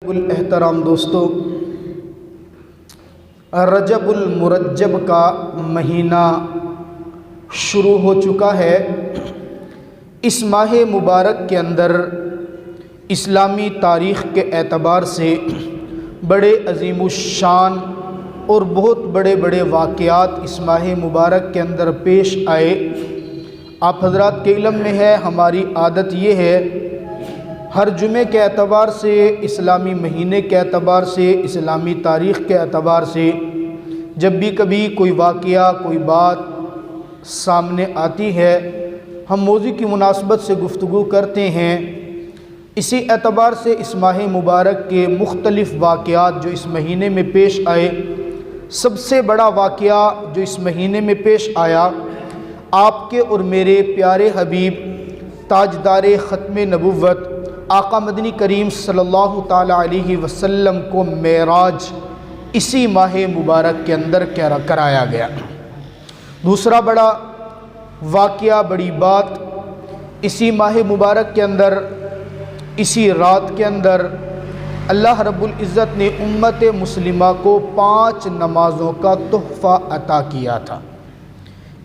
احترام دوستو، رجب المرجب کا مہینہ شروع ہو چکا ہے۔ اس ماہ مبارک کے اندر اسلامی تاریخ کے اعتبار سے بڑے عظیم الشان اور بہت بڑے بڑے واقعات اس ماہ مبارک کے اندر پیش آئے۔ آپ حضرات کے علم میں ہے، ہماری عادت یہ ہے ہر جمعے کے اعتبار سے، اسلامی مہینے کے اعتبار سے، اسلامی تاریخ کے اعتبار سے جب بھی کبھی کوئی واقعہ، کوئی بات سامنے آتی ہے، ہم موضوع کی مناسبت سے گفتگو کرتے ہیں۔ اسی اعتبار سے اس ماہ مبارک کے مختلف واقعات جو اس مہینے میں پیش آئے، سب سے بڑا واقعہ جو اس مہینے میں پیش آیا، آپ کے اور میرے پیارے حبیب تاجدار ختم نبوت آقا مدنی کریم صلی اللہ تعالیٰ علیہ وسلم کو معراج اسی ماہ مبارک کے اندر کرایا گیا۔ دوسرا بڑا واقعہ، بڑی بات، اسی ماہ مبارک کے اندر، اسی رات کے اندر اللہ رب العزت نے امت مسلمہ کو 5 نمازوں کا تحفہ عطا کیا تھا۔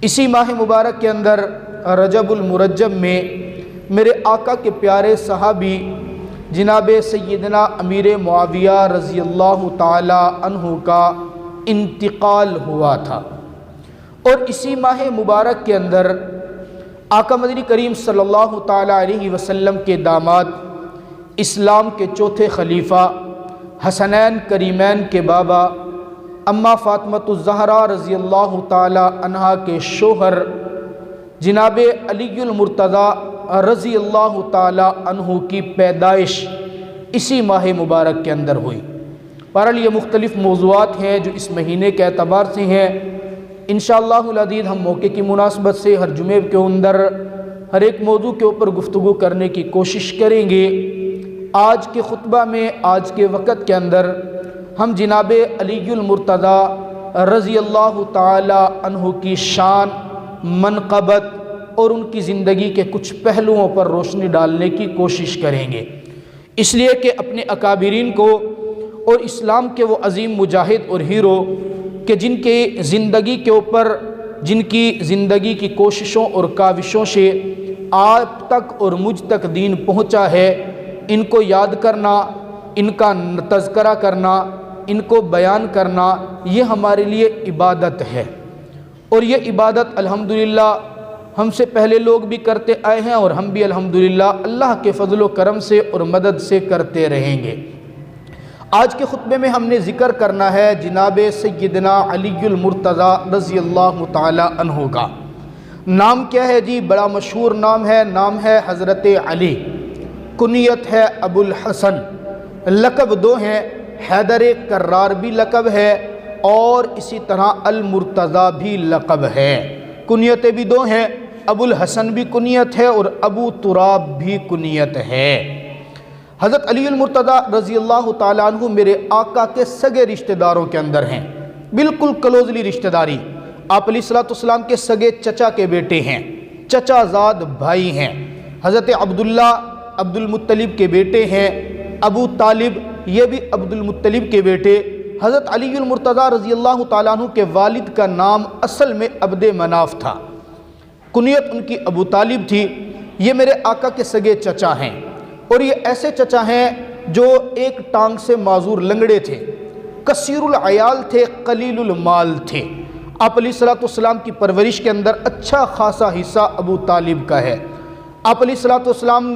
اسی ماہ مبارک کے اندر رجب المرجب میں میرے آقا کے پیارے صحابی جناب سیدنا امیر معاویہ رضی اللہ تعالی عنہ کا انتقال ہوا تھا، اور اسی ماہ مبارک کے اندر آقا مدنی کریم صلی اللہ تعالی علیہ وسلم کے داماد، اسلام کے چوتھے خلیفہ، حسنین کریمین کے بابا، اماں فاطمۃ الزہرا رضی اللہ تعالی عنہا کے شوہر جناب علی المرتضیٰ رضی اللہ تعالی عنہ کی پیدائش اسی ماہ مبارک کے اندر ہوئی۔ بہرحال یہ مختلف موضوعات ہیں جو اس مہینے کے اعتبار سے ہیں۔ انشاءاللہ العزیز ہم موقع کی مناسبت سے ہر جمعے کے اندر ہر ایک موضوع کے اوپر گفتگو کرنے کی کوشش کریں گے۔ آج کے خطبہ میں، آج کے وقت کے اندر ہم جناب علی المرتضیٰ رضی اللہ تعالی عنہ کی شان، منقبت اور ان کی زندگی کے کچھ پہلوؤں پر روشنی ڈالنے کی کوشش کریں گے، اس لیے کہ اپنے اکابرین کو اور اسلام کے وہ عظیم مجاہد اور ہیرو کہ جن کے زندگی کے اوپر، جن کی زندگی کی کوششوں اور کاوشوں سے آپ تک اور مجھ تک دین پہنچا ہے، ان کو یاد کرنا، ان کا تذکرہ کرنا، ان کو بیان کرنا، یہ ہمارے لیے عبادت ہے۔ اور یہ عبادت الحمدللہ ہم سے پہلے لوگ بھی کرتے آئے ہیں، اور ہم بھی الحمدللہ اللہ کے فضل و کرم سے اور مدد سے کرتے رہیں گے۔ آج کے خطبے میں ہم نے ذکر کرنا ہے جناب سیدنا علی المرتضیٰ رضی اللہ تعالی عنہ کا۔ نام کیا ہے جی؟ بڑا مشہور نام ہے، نام ہے حضرت علی، کنیت ہے ابو الحسن، لقب 2 ہیں، حیدر کرار بھی لقب ہے اور اسی طرح المرتضیٰ بھی لقب ہے۔ کنیتیں بھی 2 ہیں، ابو الحسن بھی کنیت ہے اور ابو تراب بھی کنیت ہے۔ حضرت علی المرتضیٰ رضی اللہ تعالیٰ عنہ میرے آقا کے سگے رشتہ داروں کے اندر ہیں، بالکل کلوزلی رشتہ داری۔ آپ علیہ السلام کے سگے چچا کے بیٹے ہیں، چچا زاد بھائی ہیں۔ حضرت عبداللہ عبد المطلب کے بیٹے ہیں، ابو طالب یہ بھی عبد المطلب کے بیٹے۔ حضرت علی المرتضیٰ رضی اللہ تعالیٰ عنہ کے والد کا نام اصل میں عبد مناف تھا، کنیت ان کی ابو طالب تھی۔ یہ میرے آقا کے سگے چچا ہیں، اور یہ ایسے چچا ہیں جو ایک ٹانگ سے معذور لنگڑے تھے، کثیر العیال تھے، قلیل المال تھے۔ آپ علیہ السلام کی پرورش کے اندر اچھا خاصا حصہ ابو طالب کا ہے۔ آپ علیہ السلام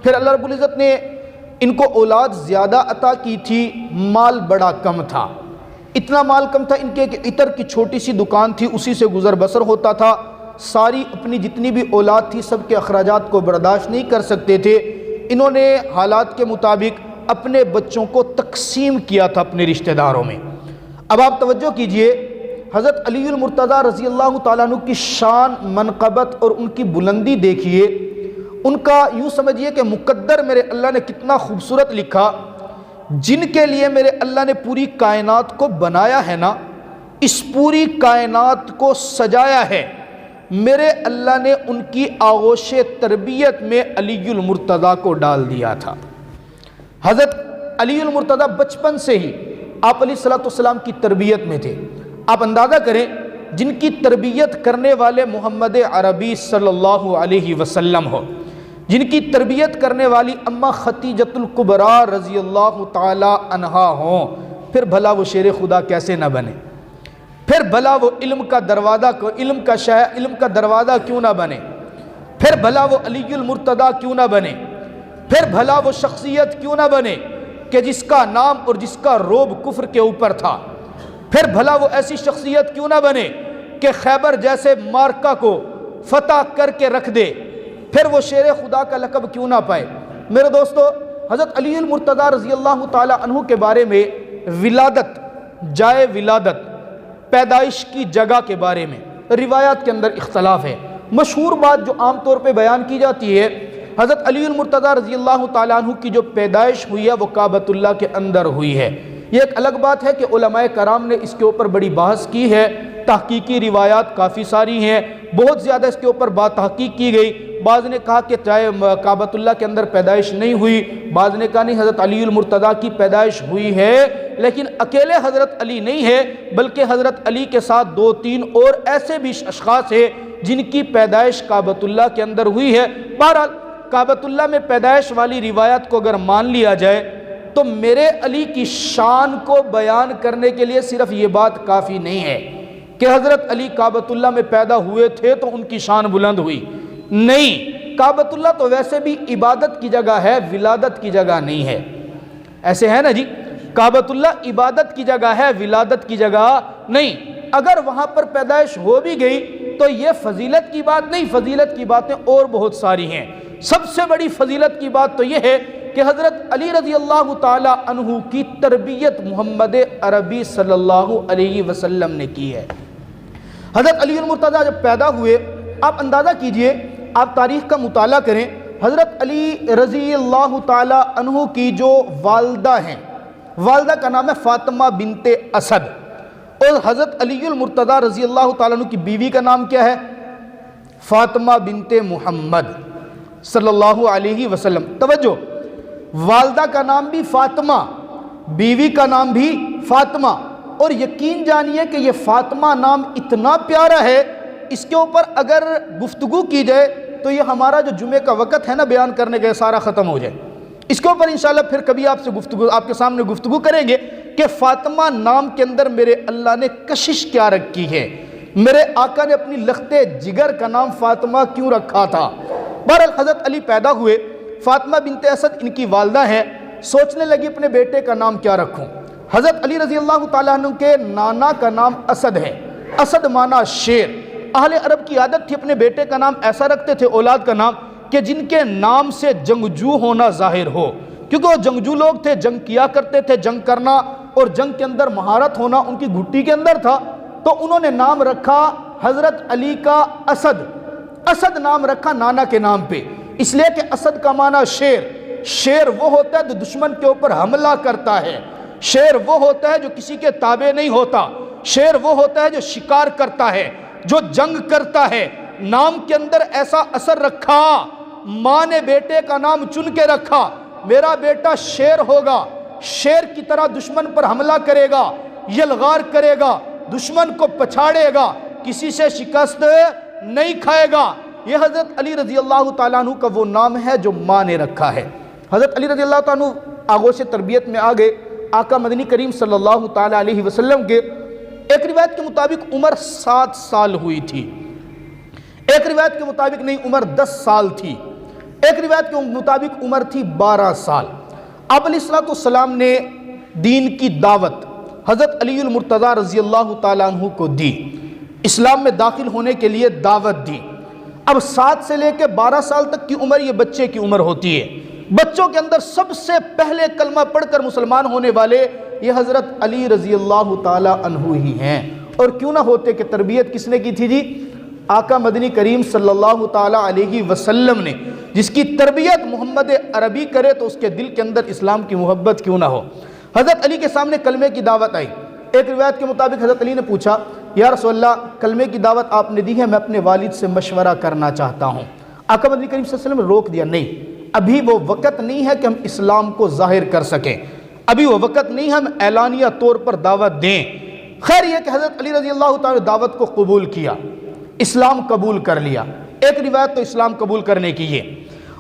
پھر اللہ رب العزت نے ان کو اولاد زیادہ عطا کی تھی، مال بڑا کم تھا۔ اتنا مال کم تھا ان کے کہ عطر کی چھوٹی سی دکان تھی، اسی سے گزر بسر ہوتا تھا۔ ساری اپنی جتنی بھی اولاد تھی سب کے اخراجات کو برداشت نہیں کر سکتے تھے۔ انہوں نے حالات کے مطابق اپنے بچوں کو تقسیم کیا تھا اپنے رشتہ داروں میں۔ اب آپ توجہ کیجئے، حضرت علی المرتضیٰ رضی اللہ تعالیٰ عنہ کی شان، منقبت اور ان کی بلندی دیکھیے۔ ان کا یوں سمجھیے کہ مقدر میرے اللہ نے کتنا خوبصورت لکھا، جن کے لیے میرے اللہ نے پوری کائنات کو بنایا ہے نا، اس پوری کائنات کو سجایا ہے، میرے اللہ نے ان کی آغوش تربیت میں علی المرتضیٰ کو ڈال دیا تھا۔ حضرت علی المرتضیٰ بچپن سے ہی آپ علیہ السلام کی تربیت میں تھے۔ آپ اندازہ کریں جن کی تربیت کرنے والے محمد عربی صلی اللہ علیہ وسلم ہو، جن کی تربیت کرنے والی اماں خدیجۃ الکبریٰ رضی اللہ تعالی عنہا ہوں، پھر بھلا وہ شیر خدا کیسے نہ بنے؟ پھر بھلا وہ علم کا دروازہ کیوں نہ بنے؟ پھر بھلا وہ علی المرتضیٰ کیوں نہ بنے؟ پھر بھلا وہ شخصیت کیوں نہ بنے کہ جس کا نام اور جس کا روب کفر کے اوپر تھا؟ پھر بھلا وہ ایسی شخصیت کیوں نہ بنے کہ خیبر جیسے مارکہ کو فتح کر کے رکھ دے؟ پھر وہ شیر خدا کا لقب کیوں نہ پائے؟ میرے دوستو، حضرت علی المرتضیٰ رضی اللہ تعالی عنہ کے بارے میں ولادت، جائے ولادت، پیدائش کی جگہ کے بارے میں روایات کے اندر اختلاف ہے۔ مشہور بات جو عام طور پہ بیان کی جاتی ہے، حضرت علی المرتضیٰ رضی اللہ تعالیٰ عنہ کی جو پیدائش ہوئی ہے وہ کعبۃ اللہ کے اندر ہوئی ہے۔ یہ ایک الگ بات ہے کہ علماء کرام نے اس کے اوپر بڑی بحث کی ہے، تحقیقی روایات کافی ساری ہیں، بہت زیادہ اس کے اوپر بات تحقیق کی گئی۔ بعض نے کہا کہ چاہے کعبۃ اللہ کے اندر پیدائش نہیں ہوئی، بعض نے کہا نہیں حضرت علی المرتضیٰ کی پیدائش ہوئی ہے، لیکن اکیلے حضرت علی نہیں ہے بلکہ حضرت علی کے ساتھ 2-3 اور ایسے بھی اشخاص ہیں جن کی پیدائش کعبۃ اللہ کے اندر ہوئی ہے۔ بہرحال کعبۃ اللہ میں پیدائش والی روایت کو اگر مان لیا جائے تو میرے علی کی شان کو بیان کرنے کے لیے صرف یہ بات کافی نہیں ہے کہ حضرت علی کعبۃ اللہ میں پیدا ہوئے تھے تو ان کی شان بلند ہوئی۔ نہیں، کعبۃ اللہ تو ویسے بھی عبادت کی جگہ ہے، ولادت کی جگہ نہیں ہے۔ ایسے ہے نا جی، کعبۃ اللہ عبادت کی جگہ ہے، ولادت کی جگہ نہیں۔ اگر وہاں پر پیدائش ہو بھی گئی تو یہ فضیلت کی بات نہیں، فضیلت کی باتیں اور بہت ساری ہیں۔ سب سے بڑی فضیلت کی بات تو یہ ہے کہ حضرت علی رضی اللہ تعالی عنہ کی تربیت محمد عربی صلی اللہ علیہ وسلم نے کی ہے۔ حضرت علی المرتضیٰ جب پیدا ہوئے، آپ اندازہ کیجئے، آپ تاریخ کا مطالعہ کریں، حضرت علی رضی اللہ تعالی عنہ کی جو والدہ ہیں، والدہ کا نام ہے فاطمہ بنت اسد، اور حضرت علی المرتضیٰ رضی اللہ تعالیٰ عنہ کی بیوی کا نام کیا ہے؟ فاطمہ بنت محمد صلی اللہ علیہ وسلم۔ توجہ، والدہ کا نام بھی فاطمہ، بیوی کا نام بھی فاطمہ، اور یقین جانیے کہ یہ فاطمہ نام اتنا پیارا ہے، اس کے اوپر اگر گفتگو کی جائے تو یہ ہمارا جو جمعے کا وقت ہے نا بیان کرنے کا سارا ختم ہو جائے۔ اس کے اوپر انشاءاللہ پھر کبھی آپ کے سامنے گفتگو کریں گے کہ فاطمہ نام کے اندر میرے اللہ نے کشش کیا رکھی ہے، میرے آقا نے اپنی لخت جگر کا نام فاطمہ کیوں رکھا تھا۔ بہرحال حضرت علی پیدا ہوئے، فاطمہ بنت اسد ان کی والدہ ہیں، سوچنے لگی اپنے بیٹے کا نام کیا رکھوں۔ حضرت علی رضی اللہ تعالیٰ عنہ کے نانا کا نام اسد ہے، اسد معنی شیر۔ اہل عرب کی عادت تھی اپنے بیٹے کا نام ایسا رکھتے تھے، اولاد کا نام، کہ جن کے نام سے جنگجو ہونا ظاہر ہو، کیونکہ وہ جنگجو لوگ تھے، جنگ کیا کرتے تھے، جنگ کرنا اور جنگ کے اندر مہارت ہونا ان کی گھٹی کے اندر تھا، تو انہوں نے نام رکھا حضرت علی کا اسد۔ اسد نام رکھا نانا کے نام پہ، اس لیے کہ اسد کا معنی شیر۔ شیر وہ ہوتا ہے جو دشمن کے اوپر حملہ کرتا ہے، شیر وہ ہوتا ہے جو کسی کے تابع نہیں ہوتا، شیر وہ ہوتا ہے جو شکار کرتا ہے، جو جنگ کرتا ہے۔ نام کے اندر ایسا اثر رکھا، ماں نے بیٹے کا نام چن کے رکھا، میرا بیٹا شیر ہوگا، شیر کی طرح دشمن پر حملہ کرے گا، یلغار کرے گا، دشمن کو پچھاڑے گا، کسی سے شکست نہیں کھائے گا۔ یہ حضرت علی رضی اللہ تعالیٰ عنہ کا وہ نام ہے جو ماں نے رکھا ہے۔ حضرت علی رضی اللہ تعالیٰ عنہ آغوش تربیت میں آگئے، آقا مدنی کریم صلی اللہ تعالیٰ علیہ وسلم کے ایک روایت کے مطابق عمر 7 سال ہوئی تھی، ایک روایت کے مطابق نہیں عمر 10 سال تھی، ایک روایت کے مطابق عمر تھی 12 سال۔ آپ علیہ السلام نے دین کی دعوت حضرت علی المرتضیٰ رضی اللہ تعالیٰ عنہ کو دی، اسلام میں داخل ہونے کے لیے دعوت دی۔ اب 7 سے لے کے 12 سال تک کی عمر یہ بچے کی عمر ہوتی ہے۔ بچوں کے اندر سب سے پہلے کلمہ پڑھ کر مسلمان ہونے والے یہ حضرت علی رضی اللہ تعالیٰ عنہ ہی ہیں، اور کیوں نہ ہوتے کہ تربیت کس نے کی تھی جی؟ آقا مدنی کریم صلی اللہ تعالیٰ علیہ وسلم نے۔ جس کی تربیت محمد عربی کرے تو اس کے دل کے اندر اسلام کی محبت کیوں نہ ہو۔ حضرت علی کے سامنے کلمے کی دعوت آئی، ایک روایت کے مطابق حضرت علی نے پوچھا یا رسول اللہ کلمے کی دعوت آپ نے دی ہے، میں اپنے والد سے مشورہ کرنا چاہتا ہوں۔ آقا مدنی کریم صلی اللہ علیہ وسلم نے روک دیا، نہیں ابھی وہ وقت نہیں ہے کہ ہم اسلام کو ظاہر کر سکیں، ابھی وہ وقت نہیں ہم اعلانیہ طور پر دعوت دیں۔ خیر یہ کہ حضرت علی رضی اللہ تعالیٰ نے دعوت کو قبول کیا، اسلام قبول کر لیا۔ ایک روایت تو اسلام قبول کرنے کی ہے،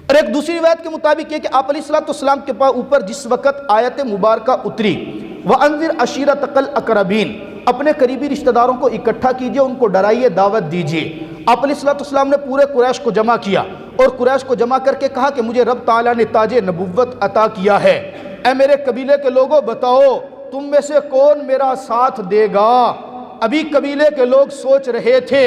اور ایک دوسری روایت کے مطابق یہ کہ آپ علیہ السلام کے اوپر جس وقت آیت مبارکہ اتری وَأَنذِرْ عَشِيرَتَكَ الْأَقْرَبِينَ، اپنے قریبی رشتہ داروں کو اکٹھا کیجئے، ان کو ڈرائیے، دعوت دیجئے۔ آپ علیہ السلام نے پورے قریش کو جمع کیا اور قریش کو جمع کر کے کہا کہ مجھے رب تعالیٰ نے تاج نبوت عطا کیا ہے، اے میرے قبیلے کے لوگوں بتاؤ تم میں سے کون میرا ساتھ دے گا۔ ابھی قبیلے کے لوگ سوچ رہے تھے،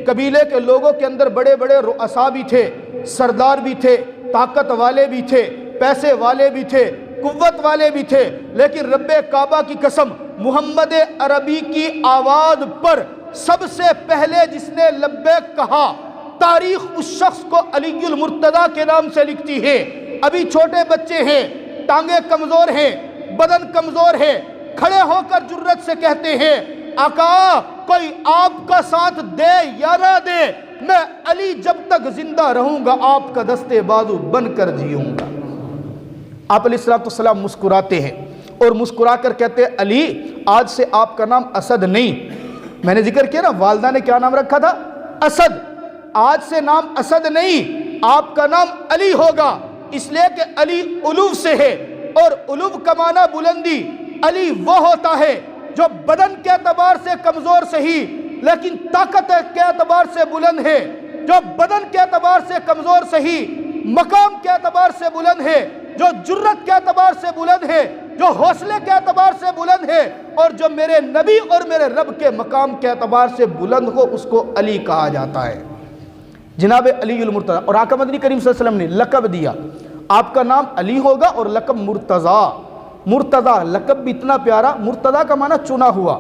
قبیلے کے لوگوں کے اندر بڑے بڑے رؤساء بھی تھے، سردار بھی تھے، طاقت والے بھی تھے، پیسے والے بھی تھے، قوت والے بھی تھے، لیکن رب کعبہ کی قسم محمد عربی کی آواز پر سب سے پہلے جس نے لبیک کہا، تاریخ اس شخص کو علی المرتضیٰ کے نام سے لکھتی ہے۔ ابھی چھوٹے بچے ہیں، ٹانگیں کمزور ہیں، بدن کمزور ہے، کھڑے ہو کر جرت سے کہتے ہیں آقا کوئی آپ کا ساتھ دے یا نہ دے، میں علی جب تک زندہ رہوں گا آپ کا دستے بازو بن کر جیوں گا۔ آپ علیہ السلام مسکراتے ہیں اور مسکرا کر کہتے ہیں علی آج سے آپ کا نام اسد نہیں، میں نے ذکر کیا نا والدہ نے کیا نام رکھا تھا؟ اسد۔ آج سے نام اسد نہیں، آپ کا نام علی ہوگا، اس لیے کہ علی علو سے ہے، اور علو کا معنی بلندی۔ علی وہ ہوتا ہے جو بدن کے اعتبار سے کمزور سہی لیکن طاقت کے اعتبار سے بلند ہے، جو بدن کے اعتبار سے کمزور سہی مقام کے اعتبار سے بلند ہے، جو جرت کے اعتبار سے بلند ہے، جو حوصلے کے اعتبار سے بلند ہے، اور جو میرے نبی اور میرے رب کے مقام کے اعتبار سے بلند ہو اس کو علی کہا جاتا ہے، جناب علی المرتضیٰ۔ اور آقا مدنی کریم صلی اللہ علیہ وسلم نے لقب دیا، آپ کا نام علی ہوگا اور لقب مرتضیٰ۔ مرتضیٰ لقب بھی اتنا پیارا، مرتضیٰ کا معنی چنا ہوا۔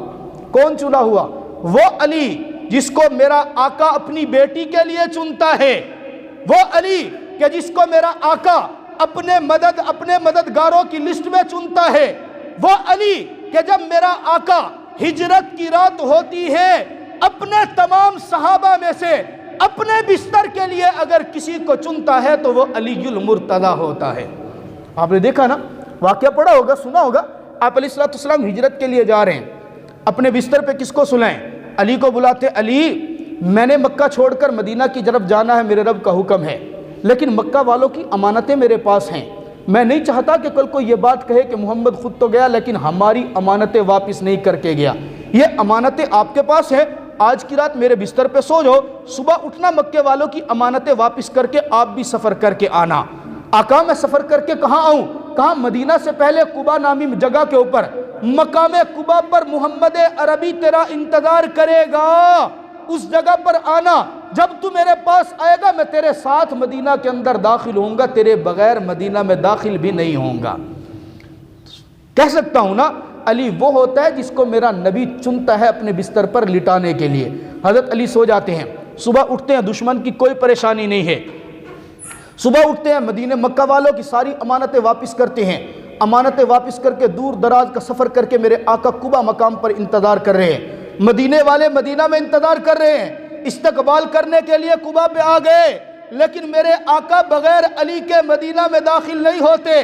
کون چنا ہوا؟ وہ علی جس کو میرا آقا اپنی بیٹی کے لیے چنتا ہے، وہ علی کہ جس کو میرا آقا اپنے مددگاروں کی لسٹ میں چنتا ہے، وہ علی کہ جب میرا آقا ہجرت کی رات ہوتی ہے اپنے تمام صحابہ میں سے اپنے بستر کے لیے اگر کسی کو چنتا ہے تو وہ علی المرتضیٰ ہوتا ہے۔ آپ نے دیکھا نا، واقعہ پڑھا ہوگا، سنا ہوگا، آپ علیہ السلام ہجرت کے لیے جا رہے ہیں، اپنے بستر پہ کس کو سلائیں؟ علی کو بلاتے، علی میں نے مکہ چھوڑ کر مدینہ کی طرف جانا ہے، میرے رب کا حکم ہے، لیکن مکہ والوں کی امانتیں میرے پاس ہیں، میں نہیں چاہتا کہ کل کو یہ بات کہے کہ محمد خود تو گیا لیکن ہماری امانتیں واپس نہیں کر کے گیا، یہ امانتیں آپ کے پاس ہیں، آج کی رات میرے بستر پہ سو جاؤ، صبح اٹھنا مکے والوں کی امانتیں واپس کر کے آپ بھی سفر کر کے آنا۔ آقا میں سفر کر کے کہاں آؤں؟ کہاں؟ مدینہ سے پہلے قبا نامی جگہ کے اوپر مقام قبا پر محمد عربی تیرا انتظار کرے گا، اس جگہ پر آنا، جب تو میرے پاس آئے گا میں تیرے ساتھ مدینہ کے اندر داخل ہوں گا، تیرے بغیر مدینہ میں داخل بھی نہیں ہوں گا۔ کہہ سکتا ہوں نا علی وہ ہوتا ہے جس کو میرا نبی چنتا ہے اپنے بستر پر لٹانے کے لیے۔ حضرت علی سو جاتے ہیں، صبح اٹھتے ہیں، دشمن کی کوئی پریشانی نہیں ہے، صبح اٹھتے ہیں، مدینہ مکہ والوں کی ساری امانتیں واپس کرتے ہیں، امانتیں واپس کر کے دور دراز کا سفر کر کے میرے آقا قبا مقام پر انتظار کر رہے ہیں، مدینے والے مدینہ میں انتظار کر رہے ہیں، استقبال کرنے کے لیے قبا پہ آ گئے، لیکن میرے آقا بغیر علی کے مدینہ میں داخل نہیں ہوتے۔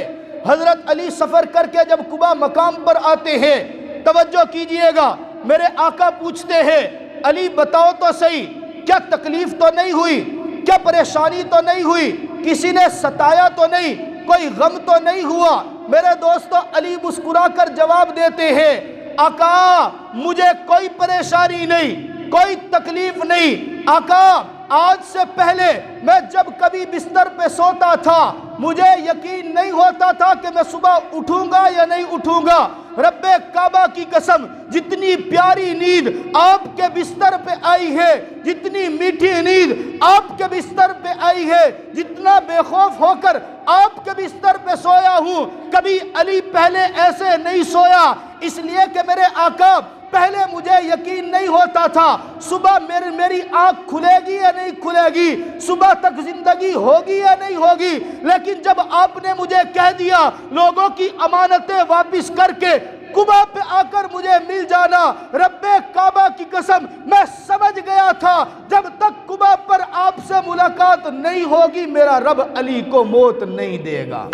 حضرت علی سفر کر کے جب قبا مقام پر آتے ہیں، توجہ کیجئے گا، میرے آقا پوچھتے ہیں علی بتاؤ تو صحیح، کیا تکلیف تو نہیں ہوئی، کیا پریشانی تو نہیں ہوئی، کسی نے ستایا تو نہیں، کوئی غم تو نہیں ہوا؟ میرے دوستو علی مسکرا کر جواب دیتے ہیں آقا مجھے کوئی پریشانی نہیں، کوئی تکلیف نہیں، آقا آج سے پہلے میں جب کبھی بستر پہ سوتا تھا مجھے یقین نہیں ہوتا تھا کہ میں صبح اٹھوں گا یا نہیں اٹھوں گا، رب کعبہ کی قسم جتنی پیاری نیند آپ کے بستر پہ آئی ہے، جتنی میٹھی نیند آپ کے بستر پہ آئی ہے، جتنا بے خوف ہو کر آپ کے بستر پہ سویا ہوں، کبھی علی پہلے ایسے نہیں سویا، اس لیے کہ میرے آقا پہلے مجھے یقین نہیں ہوتا تھا صبح میری آنکھ کھلے گی یا نہیں کھلے گی، صبح تک زندگی ہوگی یا نہیں ہوگی، لیکن جب آپ نے مجھے کہہ دیا لوگوں کی امانتیں واپس کر کے قبا پہ آ کر مجھے مل جانا، رب کعبہ کی قسم میں سمجھ گیا تھا جب تک قبا پر آپ سے ملاقات نہیں ہوگی میرا رب علی کو موت نہیں دے گا،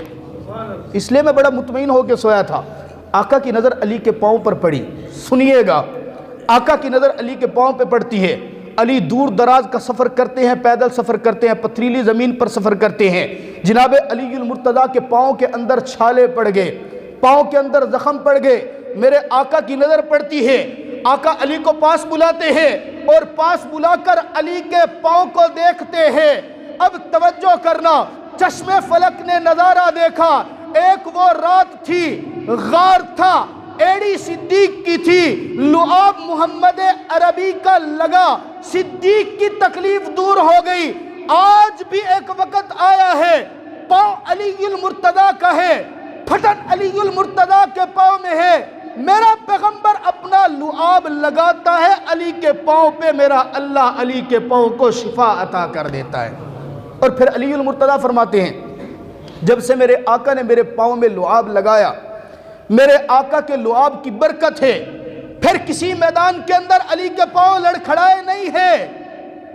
اس لیے میں بڑا مطمئن ہو کے سویا تھا۔ آقا کی نظر علی کے پاؤں پر پڑی. سنیے گا, آقا کی نظر علی کے پاؤں پہ پڑتی ہے. علی دور دراز کا سفر کرتے ہیں, پیدل سفر کرتے ہیں, پتھریلی زمین پر سفر کرتے ہیں. جناب علی المرتضیٰ کے پاؤں کے اندر چھالے پڑ گئے, پاؤں کے اندر زخم پڑ گئے. میرے آقا کی نظر پڑتی ہے. آقا علی کو پاس بلاتے ہیں اور پاس بلا کر علی کے پاؤں کو دیکھتے ہیں. اب توجہ کرنا, چشم فلک نے نظارہ دیکھا. ایک وہ رات تھی, غار تھا, ایڑی صدیق کی تھی, لعاب محمد عربی کا لگا. صدیق کی تکلیف دور ہو گئی. آج بھی ایک وقت آیا ہے, پاؤں علی المرتضیٰ کا ہے, پھٹن علی المرتضیٰ کے پاؤں میں ہے. میرا پیغمبر اپنا لعاب لگاتا ہے علی کے پاؤں پہ, میرا اللہ علی کے پاؤں کو شفا عطا کر دیتا ہے. اور پھر علی المرتضیٰ فرماتے ہیں, جب سے میرے آقا نے میرے پاؤں میں لعاب لگایا, میرے آقا کے لعاب کی برکت ہے, پھر کسی میدان کے اندر علی کے پاؤں لڑکھڑائے نہیں ہے,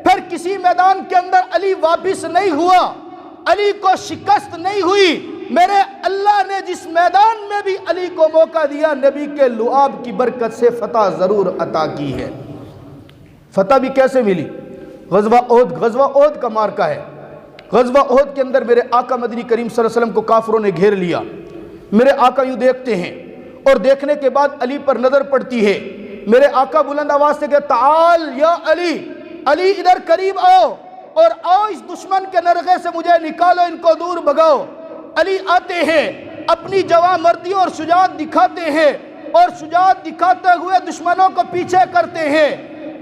پھر کسی میدان کے اندر علی واپس نہیں ہوا, علی کو شکست نہیں ہوئی. میرے اللہ نے جس میدان میں بھی علی کو موقع دیا, نبی کے لعاب کی برکت سے فتح ضرور عطا کی ہے. فتح بھی کیسے ملی؟ غزوہ احد, غزوہ احد کا مارکہ ہے. غزوہ احد کے اندر میرے آقا مدنی کریم صلی اللہ علیہ وسلم کو کافروں نے گھیر لیا. میرے آقا یوں دیکھتے ہیں, اور دیکھنے کے بعد علی پر نظر پڑتی ہے. میرے آقا بلند آواز سے کہتے, تعال یا علی, علی ادھر قریب آؤ, اور آؤ اس دشمن کے نرغے سے مجھے نکالو, ان کو دور بھگاؤ. علی آتے ہیں, اپنی جواں مردی اور شجاعت دکھاتے ہیں, اور شجاعت دکھاتے ہوئے دشمنوں کو پیچھے کرتے ہیں.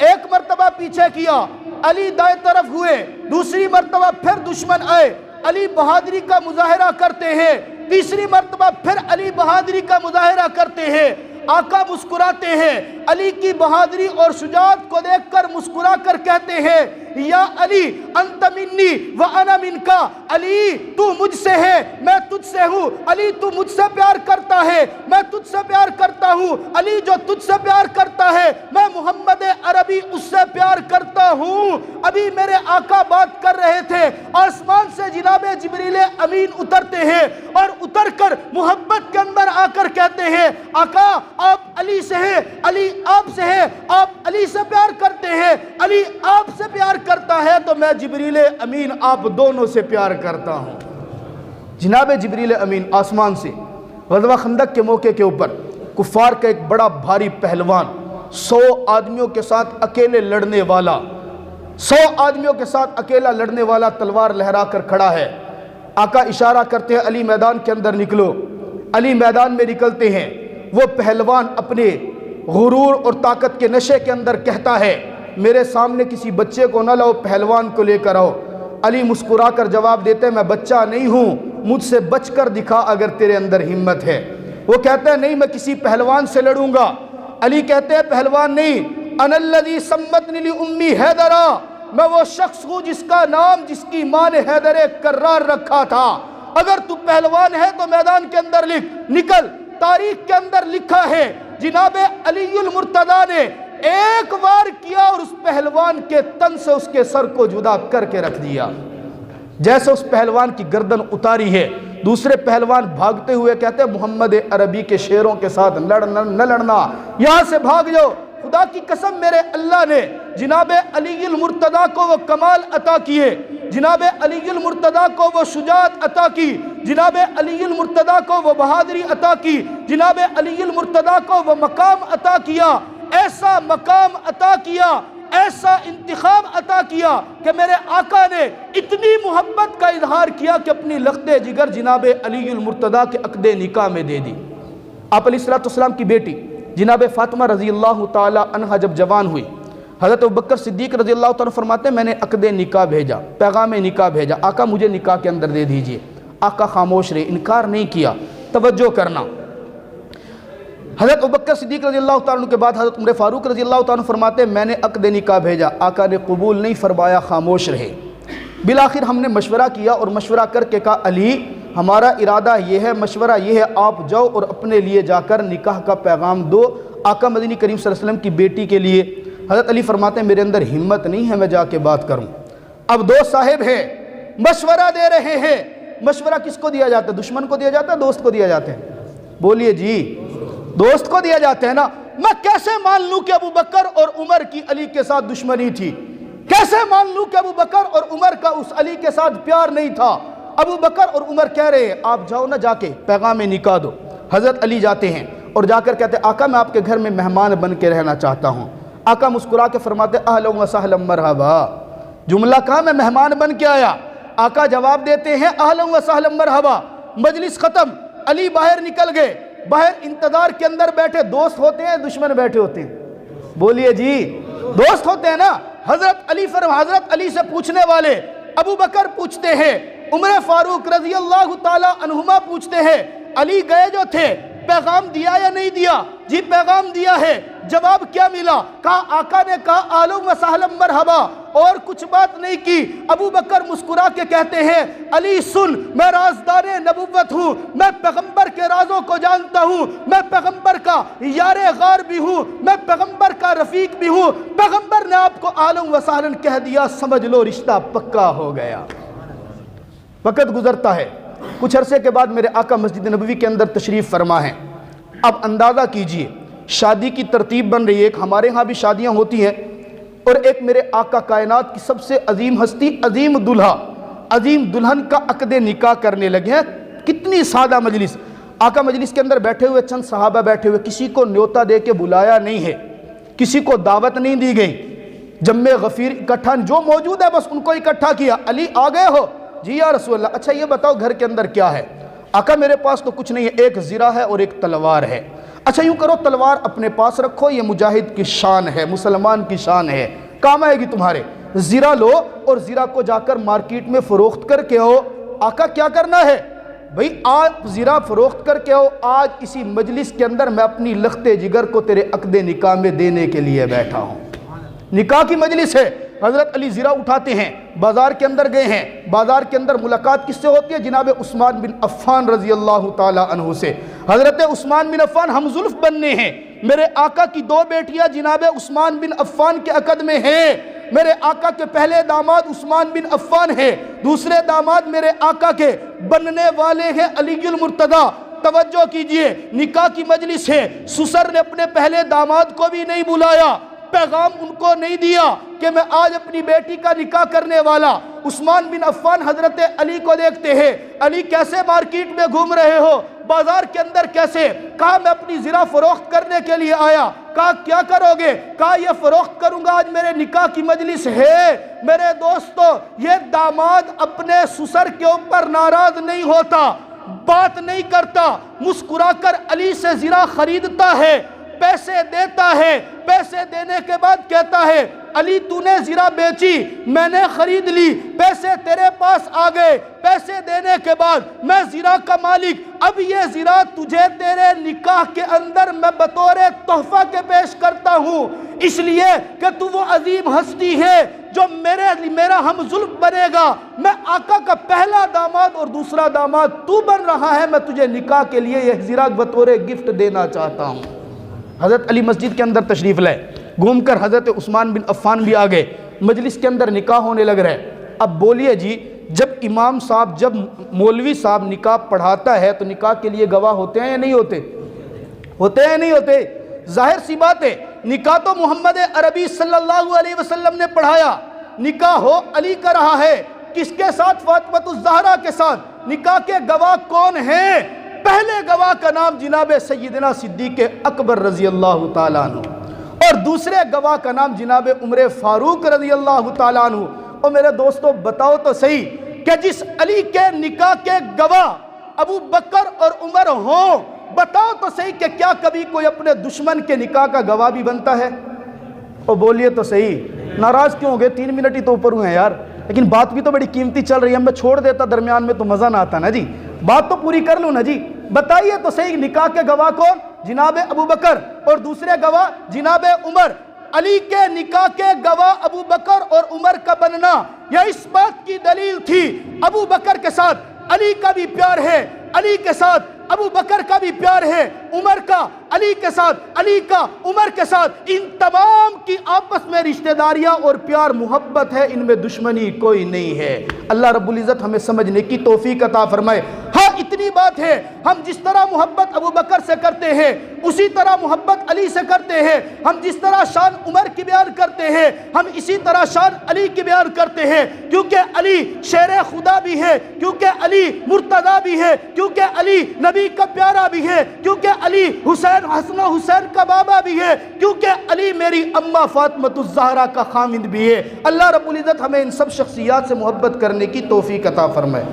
ایک مرتبہ پیچھے کیا, علی دائیں طرف ہوئے, دوسری مرتبہ پھر دشمن آئے, علی بہادری کا مظاہرہ کرتے ہیں, تیسری مرتبہ پھر علی بہادری کا مظاہرہ کرتے ہیں. آقا مسکراتے ہیں, علی کی بہادری اور شجاعت کو دیکھ کر مسکرا کر کہتے ہیں, یا علی انت منی وانا منکا, علی تو مجھ سے ہے, میں تجھ سے ہوں. علی تو مجھ سے پیار کرتا ہے, میں تجھ سے پیار کرتا ہوں. علی جو تجھ سے پیار کرتا ہے, میں محمد عربی اس سے پیار کرتا ہوں. ابھی میرے آقا بات کر رہے تھے, آسمان سے جناب جبریل امین اترتے ہیں, اور اتر کر محبت کے اندر آ کر کہتے ہیں, آقا آپ علی سے ہیں, علی آپ سے ہیں, آپ علی سے پیار کرتے ہیں, علی آپ سے پیار کرتا ہے, تو میں جبریل امین آپ دونوں سے پیار کرتا ہوں. جناب جبریل امین آسمان سے غزوہ خندق کے موقع کے اوپر کفار کا ایک بڑا بھاری پہلوان, 100 آدمیوں کے ساتھ اکیلے لڑنے والا, 100 آدمیوں کے ساتھ اکیلا لڑنے والا تلوار لہرا کر کھڑا ہے. آقا اشارہ کرتے ہیں, علی میدان کے اندر نکلو. علی میدان میں نکلتے ہیں. وہ پہلوان اپنے غرور اور طاقت کے نشے کے اندر کہتا ہے, میرے سامنے کسی بچے کو نہ لاؤ, پہلوان کو لے کر آؤ. علی مسکرا کر جواب دیتے ہیں, میں بچہ نہیں ہوں, مجھ سے بچ کر دکھا اگر تیرے اندر ہمت ہے. وہ کہتے ہیں, نہیں میں کسی پہلوان سے لڑوں گا. علی کہتے ہیں, پہلوان نہیں, انا الذی سمتنی لأمی حیدرہ, میں وہ شخص ہوں جس کا نام جس کی ماں نے حیدر کرار رکھا تھا. اگر تو پہلوان ہے تو میدان کے اندر لکھ, نکل. تاریخ کے اندر لکھا ہے, جناب علی المرتضیٰ نے ایک وار کیا اور اس پہلوان کے تن سے اس کے سر کو جدا کر کے رکھ دیا. جیسے اس پہلوان کی گردن اتاری ہے, دوسرے پہلوان بھاگتے ہوئے کہتے ہیں, محمد عربی کے شیروں کے ساتھ نہ لڑنا, یہاں سے بھاگ جاؤ. خدا کی قسم میرے اللہ نے جناب علی المرتضیٰ کو وہ کمال عطا کیے, جناب علی المرتضیٰ کو وہ شجاعت عطا کی, جناب علی المرتضیٰ کو وہ بہادری عطا کی, جناب علی المرتضیٰ کو وہ مقام عطا کیا, ایسا مقام عطا کیا, ایسا انتخاب عطا کیا کہ میرے آقا نے اتنی محبت کا اظہار کیا کہ اپنی لخت جگر جناب علی المرتضیٰ کے عقد نکاح میں دے دی. آپ علیہ السلام کی بیٹی جناب فاطمہ رضی اللہ تعالی عنہ جب جوان ہوئی, حضرت ابوبکر صدیق رضی اللہ تعالیٰ فرماتے ہیں, میں نے عقد نکاح بھیجا, پیغام نکاح بھیجا, آقا مجھے نکاح کے اندر دے دیجئے. آقا خاموش رہے, انکار نہیں کیا. توجہ کرنا, حضرت ابوبکر صدیق رضی اللہ تعالیٰ عنہ کے بعد حضرت عمر فاروق رضی اللہ تعالیٰ عنہ فرماتے ہیں, میں نے عقد نکاح بھیجا, آقا نے قبول نہیں فرمایا, خاموش رہے. بالآخر ہم نے مشورہ کیا اور مشورہ کر کے کہا, علی ہمارا ارادہ یہ ہے, مشورہ یہ ہے, آپ جاؤ اور اپنے لیے جا کر نکاح کا پیغام دو آقا مدنی کریم صلی اللہ علیہ وسلم کی بیٹی کے لیے. حضرت علی فرماتے ہیں, میرے اندر ہمت نہیں ہے میں جا کے بات کروں. اب دو صاحب ہیں, مشورہ دے رہے ہیں. مشورہ کس کو دیا جاتا ہے؟ دشمن کو دیا جاتا ہے, دوست کو دیا جاتا ہے؟ بولیے جی. دوست کو دیا جاتا ہے نا۔ میں کیسے مان لوں کہ ابو بکر اور عمر کی علی کے ساتھ دشمنی تھی؟ کیسے مان لوں کہ ابو بکر اور عمر کا اس علی کے ساتھ پیار نہیں تھا؟ ابو بکر اور عمر کہہ رہے ہیں آپ جاؤ نا، جا کے پیغام نکاح دو۔ حضرت علی جاتے ہیں اور جا کر کہتے ہیں آقا میں آپ کے گھر میں مہمان بن کے رہنا چاہتا ہوں۔ آقا مسکرا کے فرماتے اہلا و سہلا مرحبا۔ جملہ کہا میں مہمان بن کے آیا، آقا جواب دیتے ہیں اہلا و سہلا مرحبا۔ مجلس ختم، علی باہر نکل گئے، باہر انتظار کے اندر بیٹھے۔ دوست ہوتے ہیں دشمن بیٹھے ہوتے ہیں؟ بولیے جی، دوست ہوتے ہیں نا۔ حضرت علی سے پوچھنے والے ابو بکر پوچھتے ہیں، عمر فاروق رضی اللہ تعالی عنہما پوچھتے ہیں علی گئے جو تھے پیغام دیا یا نہیں دیا؟ جی پیغام دیا ہے۔ جواب کیا ملا؟ کہا آقا نے کہا آلو و سہلا مرحبا، اور کچھ بات نہیں کی۔ ابو بکر مسکرا کے کہتے ہیں علی سن، میں رازدار نبوت ہوں، میں پیغمبر کے رازوں کو جانتا ہوں، میں پیغمبر کا یار غار بھی ہوں، میں پیغمبر کا رفیق بھی ہوں۔ پیغمبر نے آپ کو آلو و سہلا کہہ دیا، سمجھ لو رشتہ پکا ہو گیا۔ وقت گزرتا ہے، کچھ عرصے کے بعد میرے آقا مسجد نبوی کے اندر تشریف فرما ہیں۔ اب اندازہ کیجئے شادی کی ترتیب بن رہی ہے، ایک ہمارے ہاں بھی شادیاں ہوتی ہیں، اور ایک میرے آقا کائنات کی سب سے عظیم ہستی، عظیم دلہا، عظیم دلہن کا عقد نکاح کرنے لگے ہیں۔ کتنی سادہ مجلس، آقا مجلس کے اندر بیٹھے ہوئے، چند صحابہ بیٹھے ہوئے، کسی کو نیوتا دے کے بلایا نہیں ہے، کسی کو دعوت نہیں دی گئی، جمع غفیر اکٹھا، جو موجود ہے بس ان کو اکٹھا کیا۔ علی آ گئے ہو؟ جی یا رسول اللہ۔ اچھا یہ بتاؤ گھر کے اندر کیا ہے؟ آقا میرے پاس تو کچھ نہیں ہے، ایک زرہ ہے اور ایک تلوار ہے۔ اچھا یوں کرو تلوار اپنے پاس رکھو، یہ مجاہد کی شان ہے، مسلمان کی شان ہے، کام آئے گی تمہارے۔ زرہ لو اور زرہ کو جا کر مارکیٹ میں فروخت کر کے آؤ۔ آقا کیا کرنا ہے؟ بھئی آج زرہ فروخت کر کے آؤ، آج اسی مجلس کے اندر میں اپنی لخت جگر کو تیرے عقد نکاح میں دینے کے لیے بیٹھا ہوں۔ نکاح کی مجلس ہے، حضرت علی زرہ اٹھاتے ہیں، بازار کے اندر گئے ہیں۔ بازار کے اندر ملاقات کس سے ہوتی ہے؟ جناب عثمان بن عفان رضی اللہ تعالی عنہ سے۔ حضرت عثمان بن عفان ہم زلف بننے ہیں، میرے آقا کی دو بیٹیاں جناب عثمان بن عفان کے عقد میں ہیں۔ میرے آقا کے پہلے داماد عثمان بن عفان ہے، دوسرے داماد میرے آقا کے بننے والے ہیں علی المرتضیٰ۔ توجہ کیجئے، نکاح کی مجلس ہے، سسر نے اپنے پہلے داماد کو بھی نہیں بلایا، پیغام ان کو نہیں دیا کہ میں آج اپنی بیٹی کا نکاح کرنے والا۔ عثمان بن عفان حضرت علی کو دیکھتے ہیں، علی کیسے مارکیٹ میں گھوم رہے ہو، بازار کے اندر کیسے؟ کہا میں اپنی زرہ فروخت کرنے کے لیے آیا۔ کہا کیا کرو گے؟ کہا یہ فروخت کروں گا، آج میرے نکاح کی مجلس ہے۔ میرے دوستو، یہ داماد اپنے سسر کے اوپر ناراض نہیں ہوتا، بات نہیں کرتا، مسکرا کر علی سے زرہ خریدتا ہے، پیسے دیتا ہے، پیسے دینے کے بعد کہتا ہے علی تو نے زرہ بیچی، میں نے خرید لی، پیسے تیرے پاس آ گئے، پیسے دینے کے بعد میں زرہ کا مالک، اب یہ زرہ تجھے تیرے نکاح کے اندر میں بطور تحفہ کے پیش کرتا ہوں، اس لیے کہ تو وہ عظیم ہستی ہے جو میرا ہم ظلم بنے گا۔ میں آقا کا پہلا داماد اور دوسرا داماد تو بن رہا ہے، میں تجھے نکاح کے لیے یہ زرہ بطور گفٹ دینا چاہتا ہوں۔ حضرت علی مسجد کے اندر تشریف لائے، گھوم کر حضرت عثمان بن عفان بھی آ گئے، مجلس کے اندر نکاح ہونے لگ رہے۔ اب بولیے جی، جب امام صاحب، جب مولوی صاحب نکاح پڑھاتا ہے تو نکاح کے لیے گواہ ہوتے ہیں یا نہیں ہوتے؟ ہوتے ہیں نہیں ہوتے؟ ظاہر سی بات ہے، نکاح تو محمد عربی صلی اللہ علیہ وسلم نے پڑھایا، نکاح ہو علی کا رہا ہے، کس کے ساتھ؟ فاطمہ الزہرا کے ساتھ۔ نکاح کے گواہ کون ہیں؟ پہلے گواہ کا نام جناب سیدنا صدیق اکبر رضی اللہ تعالیٰ عنہ، اور دوسرے گواہ کا نام جناب عمر فاروق رضی اللہ تعالیٰ عنہ۔ اور میرے دوستو بتاؤ تو صحیح کہ جس علی کے نکاح کے گواہ ابو بکر اور عمر ہوں، بتاؤ تو صحیح کہ کیا کبھی کوئی اپنے دشمن کے نکاح کا گواہ بھی بنتا ہے؟ اور بولیے تو صحیح، ناراض کیوں ہو گئے؟ 3 منٹ ہی تو اوپر ہوئے ہیں یار، لیکن بات بھی تو بڑی قیمتی چل رہی ہے، میں چھوڑ دیتا درمیان میں تو مزہ نہ آتا نا جی، بات تو پوری کر لوں نا جی۔ بتائیے تو صحیح، نکاح کے گواہ کون؟ جناب ابو بکر، اور دوسرے گواہ جناب عمر۔ علی کے نکاح کے گواہ ابو بکر اور عمر کا بننا یہ اس بات کی دلیل تھی، ابو بکر کے ساتھ علی کا بھی پیار ہے، علی کے ساتھ ابو بکر کا بھی پیار ہے، عمر کا علی کے ساتھ، علی کا عمر کے ساتھ، ان تمام کی آپس میں رشتہ داریاں اور پیار محبت ہے، ان میں دشمنی کوئی نہیں ہے۔ اللہ رب العزت ہمیں سمجھنے کی توفیق عطا فرمائے۔ ہاں اتنی بات ہے، ہم جس طرح محبت ابو بکر سے کرتے ہیں اسی طرح محبت علی سے کرتے ہیں، ہم جس طرح شان عمر کی بیان کرتے ہیں ہم اسی طرح شان علی کی بیان کرتے ہیں، کیونکہ علی شیر خدا بھی ہے، کیونکہ علی مرتضیٰ بھی ہے، کیونکہ علی نبی کا پیارا بھی ہے، کیونکہ علی حسین حسن و حسین کا بابا بھی ہے، کیونکہ علی میری اماں فاطمۃ الزہرا کا خامند بھی ہے۔ اللہ رب العزت ہمیں ان سب شخصیات سے محبت کرنے کی توفیق عطا فرمائے۔